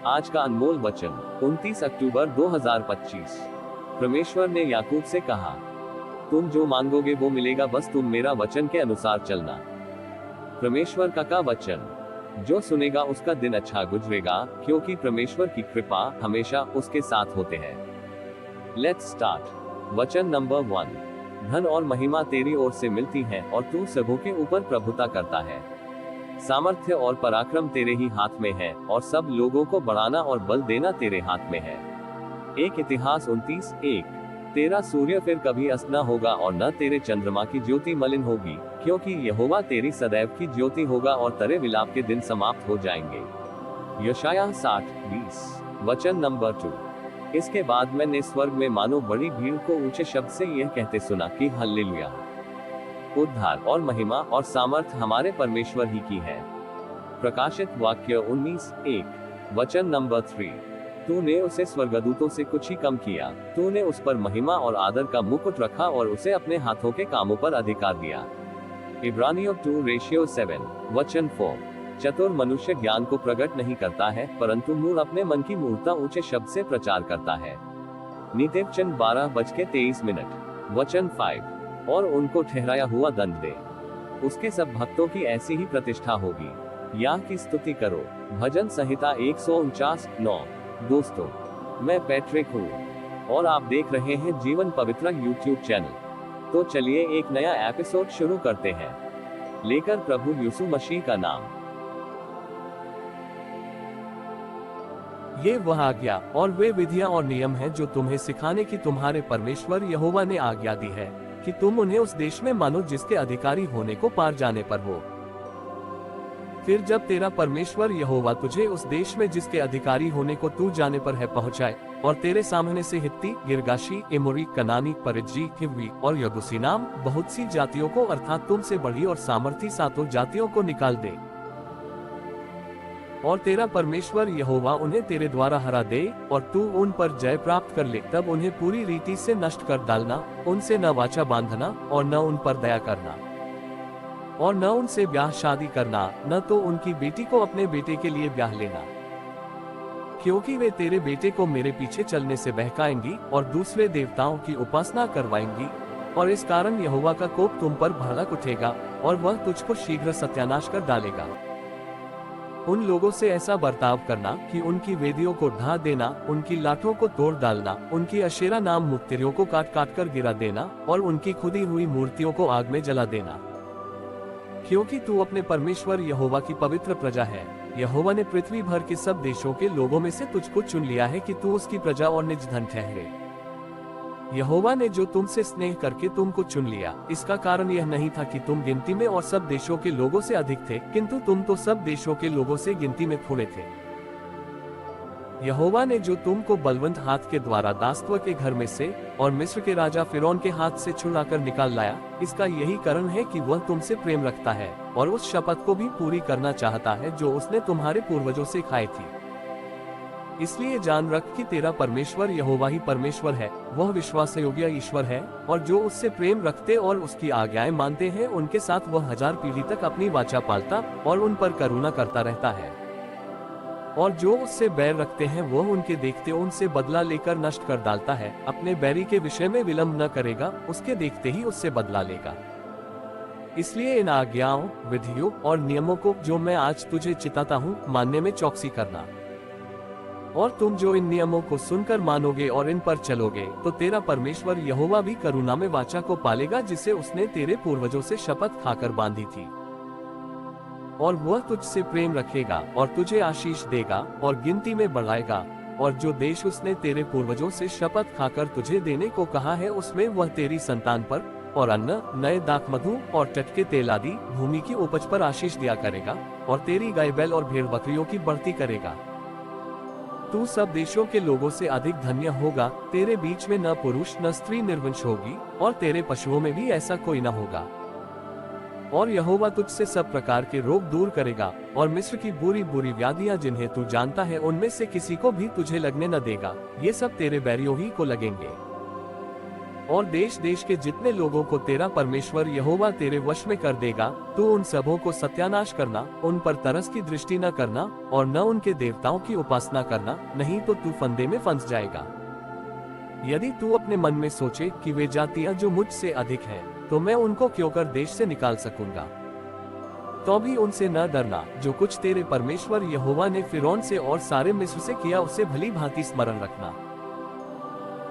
आज का अनमोल वचन 29 अक्टूबर 2025। परमेश्वर ने याकूब से कहा, तुम जो मांगोगे वो मिलेगा, बस तुम मेरा वचन के अनुसार चलना। परमेश्वर का वचन, जो सुनेगा उसका दिन अच्छा गुजरेगा, क्योंकि परमेश्वर की कृपा हमेशा उसके साथ होते हैं। Let's start. वचन नंबर 1। धन और महिमा तेरी ओर से मिलती है और तू सबों के ऊपर प्रभुता करता है। सामर्थ्य और पराक्रम तेरे ही हाथ में है और सब लोगों को बढ़ाना और बल देना तेरे हाथ में है। एक इतिहास 29:1। तेरा सूर्य फिर कभी अस्त न होगा और न तेरे चंद्रमा की ज्योति मलिन होगी, क्योंकि यहोवा तेरी सदैव की ज्योति होगा और तेरे विलाप के दिन समाप्त हो जाएंगे। यशायाह 60:20। वचन नंबर 2। इसके बाद मैंने स्वर्ग में मानो बड़ी भीड़ को ऊंचे शब्द से यह कहते सुना कि हल्लेलुया, उद्धार और महिमा और सामर्थ हमारे परमेश्वर ही की है। प्रकाशित वाक्य 19:1। वचन नंबर 3। तूने उसे स्वर्गदूतों से कुछ ही कम किया, तूने उस पर महिमा और आदर का मुकुट रखा और उसे अपने हाथों के कामों पर अधिकार दिया। इब्रानियों 2:7। वचन 4। चतुर मनुष्य ज्ञान को प्रकट नहीं करता है, परंतु मूढ़ अपने मन की मूर्खता ऊंचे शब्द से प्रचार करता है। नीतिवचन 12:23। वचन 5। और उनको ठहराया हुआ दंड दे, उसके सब भक्तों की ऐसी ही प्रतिष्ठा होगी। याह की स्तुति करो। भजन संहिता 149:9। दोस्तों, मैं पैट्रिक हूँ और आप देख रहे हैं जीवन पवित्र यूट्यूब चैनल। तो चलिए एक नया एपिसोड शुरू करते हैं, लेकर प्रभु यीशु मसीह का नाम। ये वह आज्ञा और वे विधियां और नियम हैं जो तुम्हें सिखाने की तुम्हारे परमेश्वर यहोवा ने आज्ञा दी है, कि तुम उन्हें उस देश में मानो जिसके अधिकारी होने को पार जाने पर हो। फिर जब तेरा परमेश्वर यहोवा तुझे उस देश में जिसके अधिकारी होने को तू जाने पर है पहुंचाए, और तेरे सामने से हित्ती, गिरगाशी, एमोरी, कनानी, परिज्जी, हिव्वी और यबूसी नाम बहुत सी जातियों को अर्थात तुमसे बड़ी और सामर्थी 7 जातियों को निकाल दे, और तेरा परमेश्वर यहोवा उन्हें तेरे द्वारा हरा दे और तू उन पर जय प्राप्त कर ले, तब उन्हें पूरी रीति से नष्ट कर डालना, उनसे न वाचा बांधना और न उन पर दया करना, और न उनसे ब्याह शादी करना, न तो उनकी बेटी को अपने बेटे के लिए ब्याह लेना, क्योंकि वे तेरे बेटे को मेरे पीछे चलने से बहकाएंगी और दूसरे देवताओं की उपासना करवाएंगी, और इस कारण यहोवा का कोप तुम पर भड़क उठेगा और वह तुझको शीघ्र सत्यानाश कर डालेगा। उन लोगों से ऐसा बर्ताव करना कि उनकी वेदियों को ढा देना, उनकी लाठों को तोड़ डालना, उनकी अशेरा नाम मूर्तियों को काट काट कर गिरा देना और उनकी खुदी हुई मूर्तियों को आग में जला देना, क्योंकि तू अपने परमेश्वर यहोवा की पवित्र प्रजा है। यहोवा ने पृथ्वी भर के सब देशों के लोगों में से तुझको चुन लिया है कि तू उसकी प्रजा और निज धन ठहरे। यहोवा ने जो तुमसे स्नेह करके तुमको चुन लिया, इसका कारण यह नहीं था कि तुम गिनती में और सब देशों के लोगों से अधिक थे, किंतु तुम तो सब देशों के लोगों से गिनती में थोड़े थे। यहोवा ने जो तुमको बलवंत हाथ के द्वारा दासत्व के घर में से और मिस्र के राजा फिरौन के हाथ से छुड़ाकर निकाल लाया, इसका यही कारण है कि वह तुमसे प्रेम रखता है और उस शपथ को भी पूरी करना चाहता है जो उसने तुम्हारे पूर्वजों से खाई थी। इसलिए जान रख कि तेरा परमेश्वर यहोवा ही परमेश्वर है, वह विश्वासयोग्य ईश्वर है, और जो उससे प्रेम रखते और उसकी आज्ञाएं मानते हैं उनके साथ वह 1000 पीढ़ी तक अपनी वाचा पालता और उन पर करुणा करता रहता है। और जो उससे बैर रखते हैं वह उनके देखते उनसे बदला लेकर नष्ट कर डालता है। अपने बैरी के विषय में विलंब न करेगा, उसके देखते ही उससे बदला लेगा। इसलिए इन आज्ञाओं, विधियों और नियमों को जो मैं आज तुझे चिताता हूँ, मानने में चौकसी करना। और तुम जो इन नियमों को सुनकर मानोगे और इन पर चलोगे, तो तेरा परमेश्वर यहोवा भी करुणा में वाचा को पालेगा जिसे उसने तेरे पूर्वजों से शपथ खाकर बांधी थी। और वह तुझसे प्रेम रखेगा और तुझे आशीष देगा और गिनती में बढ़ाएगा, और जो देश उसने तेरे पूर्वजों से शपथ खाकर तुझे देने को कहा है उसमें वह तेरी संतान पर और अन्न, नए दाखमधु और टटके तेल आदि भूमि की उपज पर आशीष दिया करेगा, और तेरी गाय बैल और भेड़ बकरियों की बढ़ती करेगा। तू सब देशों के लोगों से अधिक धन्य होगा, तेरे बीच में न पुरुष न स्त्री निर्वंश होगी, और तेरे पशुओं में भी ऐसा कोई न होगा। और यहोवा तुझसे सब प्रकार के रोग दूर करेगा, और मिस्र की बुरी बुरी व्याधियां जिन्हें तू जानता है उनमें से किसी को भी तुझे लगने न देगा, ये सब तेरे बैरियों ही को लगेंगे। और देश देश के जितने लोगों को तेरा परमेश्वर यहोवा तेरे वश में कर देगा, तू उन सबों को सत्यानाश करना, उन पर तरस की दृष्टि न करना और न उनके देवताओं की उपासना करना, नहीं तो तू फंदे में फंस जाएगा। यदि तू अपने मन में सोचे कि वे जातियां जो मुझसे अधिक हैं, तो मैं उनको क्यों कर देश से निकाल सकूंगा, तो भी उनसे न डरना। जो कुछ तेरे परमेश्वर यहोवा ने फिरौन से और सारे मिस्र से किया उसे भली भांति स्मरण रखना।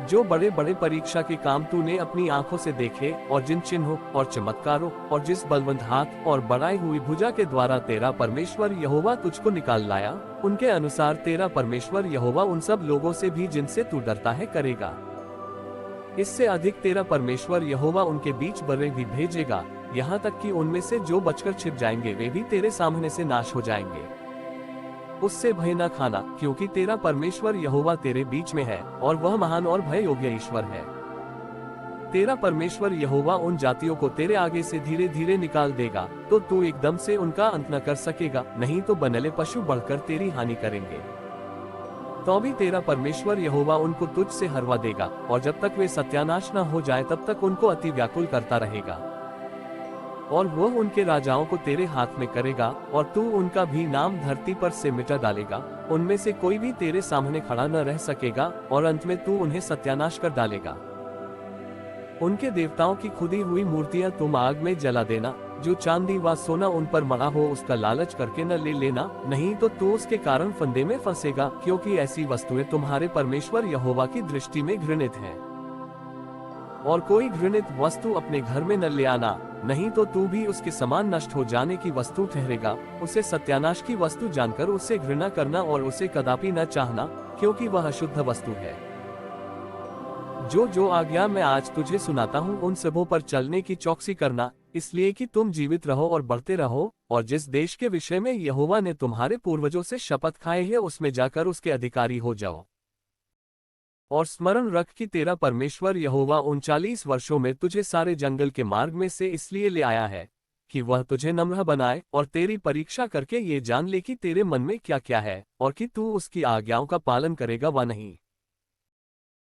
जो बड़े बड़े परीक्षा के काम तूने अपनी आंखों से देखे और जिन चिन्हों और चमत्कारों और जिस बलवंत हाथ और बढ़ाई हुई भुजा के द्वारा तेरा परमेश्वर यहोवा तुझको निकाल लाया, उनके अनुसार तेरा परमेश्वर यहोवा उन सब लोगों से भी जिनसे तू डरता है करेगा। इससे अधिक तेरा परमेश्वर यहोवा उनके बीच बड़े भी भेजेगा, यहाँ तक कि उनमें से जो बचकर छिप जाएंगे वे भी तेरे सामने से नाश हो जाएंगे। उससे भय न खाना, क्योंकि तेरा परमेश्वर यहोवा तेरे बीच में है और वह महान और भय योग्य ईश्वर है। तेरा परमेश्वर यहोवा उन जातियों को तेरे आगे से धीरे धीरे निकाल देगा, तो तू एकदम से उनका अंत न कर सकेगा, नहीं तो बनले पशु बढ़कर तेरी हानि करेंगे। तो भी तेरा परमेश्वर यहोवा उनको तुझ से हरवा देगा, और जब तक वे सत्यानाश न हो जाए तब तक उनको अति व्याकुल करता रहेगा। और वह उनके राजाओं को तेरे हाथ में करेगा, और तू उनका भी नाम धरती पर से मिटा डालेगा। उनमें से कोई भी तेरे सामने खड़ा न रह सकेगा, और अंत में तू उन्हें सत्यानाश कर डालेगा। उनके देवताओं की खुदी हुई मूर्तियां तुम आग में जला देना। जो चांदी व सोना उन पर मढ़ा हो उसका लालच करके न ले लेना, नहीं तो तू उसके कारण फंदे में फंसेगा, क्योंकि ऐसी वस्तुएं तुम्हारे परमेश्वर यहोवा की दृष्टि में घृणित हैं। और कोई घृणित वस्तु अपने घर में न ले आना, नहीं तो तू भी उसके समान नष्ट हो जाने की वस्तु ठहरेगा। उसे सत्यानाश की वस्तु जानकर उससे घृणा करना और उसे कदापि न चाहना, क्योंकि वह अशुद्ध वस्तु है। जो जो आज्ञा मैं आज तुझे सुनाता हूँ उन सबों पर चलने की चौकसी करना, इसलिए कि तुम जीवित रहो और बढ़ते रहो, और जिस देश के विषय में यहोवा ने तुम्हारे पूर्वजों से शपथ खाए है उसमें जाकर उसके अधिकारी हो जाओ। और स्मरण रख कि तेरा परमेश्वर यहोवा 39 वर्षों में तुझे सारे जंगल के मार्ग में से इसलिए ले आया है कि वह तुझे नम्र बनाए और तेरी परीक्षा करके ये जान ले कि तेरे मन में क्या क्या है, और कि तू उसकी आज्ञाओं का पालन करेगा व नहीं।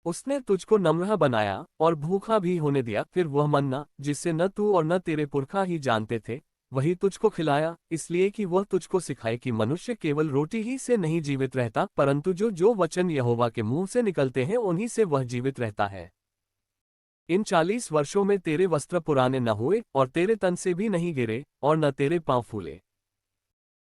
उसने तुझको नम्र बनाया और भूखा भी होने दिया, फिर वह मन्ना जिससे न तू और न तेरे पुरखा ही जानते थे, वही तुझको खिलाया, इसलिए कि वह तुझको सिखाए कि मनुष्य केवल रोटी ही से नहीं जीवित रहता, परंतु जो जो वचन यहोवा के मुंह से निकलते हैं उन्हीं से वह जीवित रहता है। इन 40 वर्षों में तेरे वस्त्र पुराने न हुए और तेरे तन से भी नहीं गिरे और न तेरे पांव फूले।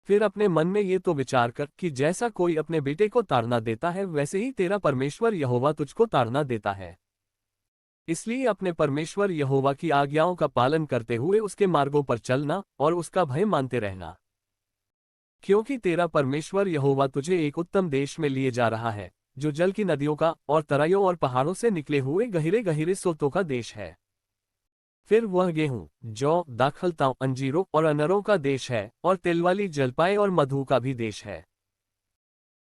फिर अपने मन में ये तो विचार कर कि जैसा कोई अपने बेटे को ताड़ना देता है वैसे ही तेरा परमेश्वर यहोवा तुझको ताड़ना देता है। इसलिए अपने परमेश्वर यहोवा की आज्ञाओं का पालन करते हुए उसके मार्गों पर चलना और उसका भय मानते रहना, क्योंकि तेरा परमेश्वर यहोवा तुझे एक उत्तम देश में लिए जा रहा है, जो जल की नदियों का और तराइयों और पहाड़ों से निकले हुए गहरे गहरे सोतों का देश है। फिर वह गेहूं, जौ, दाखलताओं, अंजीरों और अनरों का देश है, और तेलवाली जलपाई और मधु का भी देश है।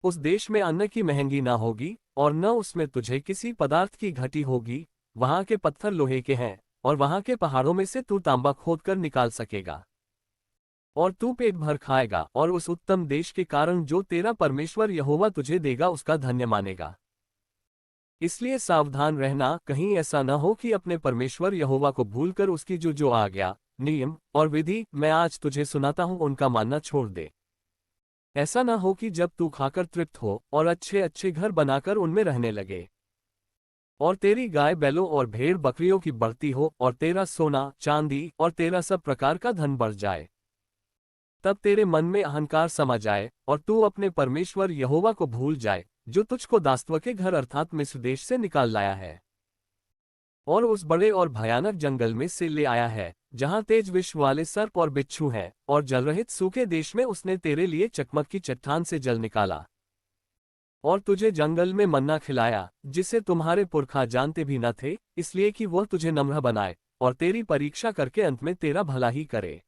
उस देश में अन्न की महंगी ना होगी और न उसमें तुझे किसी पदार्थ की घटी होगी। वहां के पत्थर लोहे के हैं और वहां के पहाड़ों में से तू तांबा खोद कर निकाल सकेगा, और तू पेट भर खाएगा और उस उत्तम देश के कारण जो तेरा परमेश्वर यहोवा तुझे देगा उसका धन्य मानेगा। इसलिए सावधान रहना, कहीं ऐसा न हो कि अपने परमेश्वर यहोवा को भूलकर उसकी जो जो आज्ञा, नियम और विधि मैं आज तुझे सुनाता हूं उनका मानना छोड़ दे। ऐसा न हो कि जब तू खाकर तृप्त हो और अच्छे अच्छे घर बनाकर उनमें रहने लगे, और तेरी गाय बैलों और भेड़ बकरियों की बढ़ती हो, और तेरा सोना चांदी और तेरा सब प्रकार का धन बढ़ जाए, तब तेरे मन में अहंकार समा जाए और तू अपने परमेश्वर यहोवा को भूल जाए, जो तुझको दासत्व के घर अर्थात मिस्र देश से निकाल लाया है, और उस बड़े और भयानक जंगल में से ले आया है, जहां तेज विष वाले सर्प और बिच्छू हैं, और जलरहित सूखे देश में उसने तेरे लिए चकमक की चट्टान से जल निकाला, और तुझे जंगल में मन्ना खिलाया, जिसे तुम्हारे पुरखा जानते भी न थे, इसलिए कि वह तुझे नम्र बनाए और तेरी परीक्षा करके अंत में तेरा भला ही करे।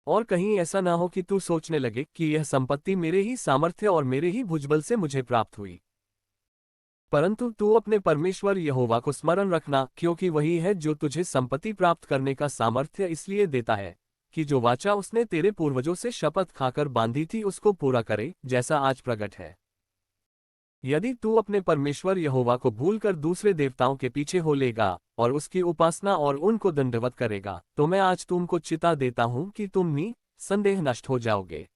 और कहीं ऐसा ना हो कि तू सोचने लगे कि यह संपत्ति मेरे ही सामर्थ्य और मेरे ही भुजबल से मुझे प्राप्त हुई, परंतु तू अपने परमेश्वर यहोवा को स्मरण रखना, क्योंकि वही है जो तुझे संपत्ति प्राप्त करने का सामर्थ्य इसलिए देता है कि जो वाचा उसने तेरे पूर्वजों से शपथ खाकर बांधी थी उसको पूरा करे, जैसा आज प्रकट है। यदि तू अपने परमेश्वर यहोवा को भूलकर दूसरे देवताओं के पीछे हो लेगा और उसकी उपासना और उनको दंडवत करेगा, तो मैं आज तुमको चिता देता हूं कि तुम निसंदेह नष्ट हो जाओगे।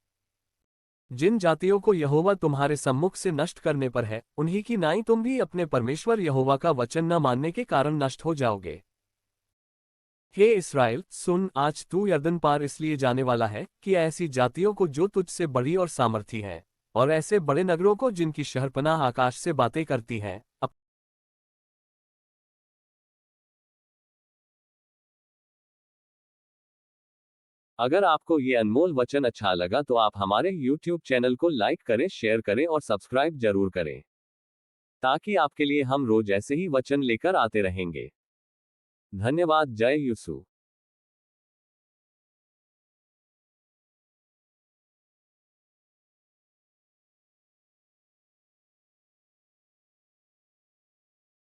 जिन जातियों को यहोवा तुम्हारे सम्मुख से नष्ट करने पर है, उन्हीं की नाई तुम भी अपने परमेश्वर यहोवा का वचन न मानने के कारण नष्ट हो जाओगे। हे इस्राएल, सुन, आज तू यरदन पार इसलिए जाने वाला है कि ऐसी जातियों को जो तुझसे बड़ी और सामर्थी हैं, और ऐसे बड़े नगरों को जिनकी शहरपनाह आकाश से बातें करती हैं, अगर आपको ये अनमोल वचन अच्छा लगा तो आप हमारे YouTube चैनल को लाइक करें, शेयर करें और सब्सक्राइब जरूर करें, ताकि आपके लिए हम रोज ऐसे ही वचन लेकर आते रहेंगे। धन्यवाद। जय यीशु।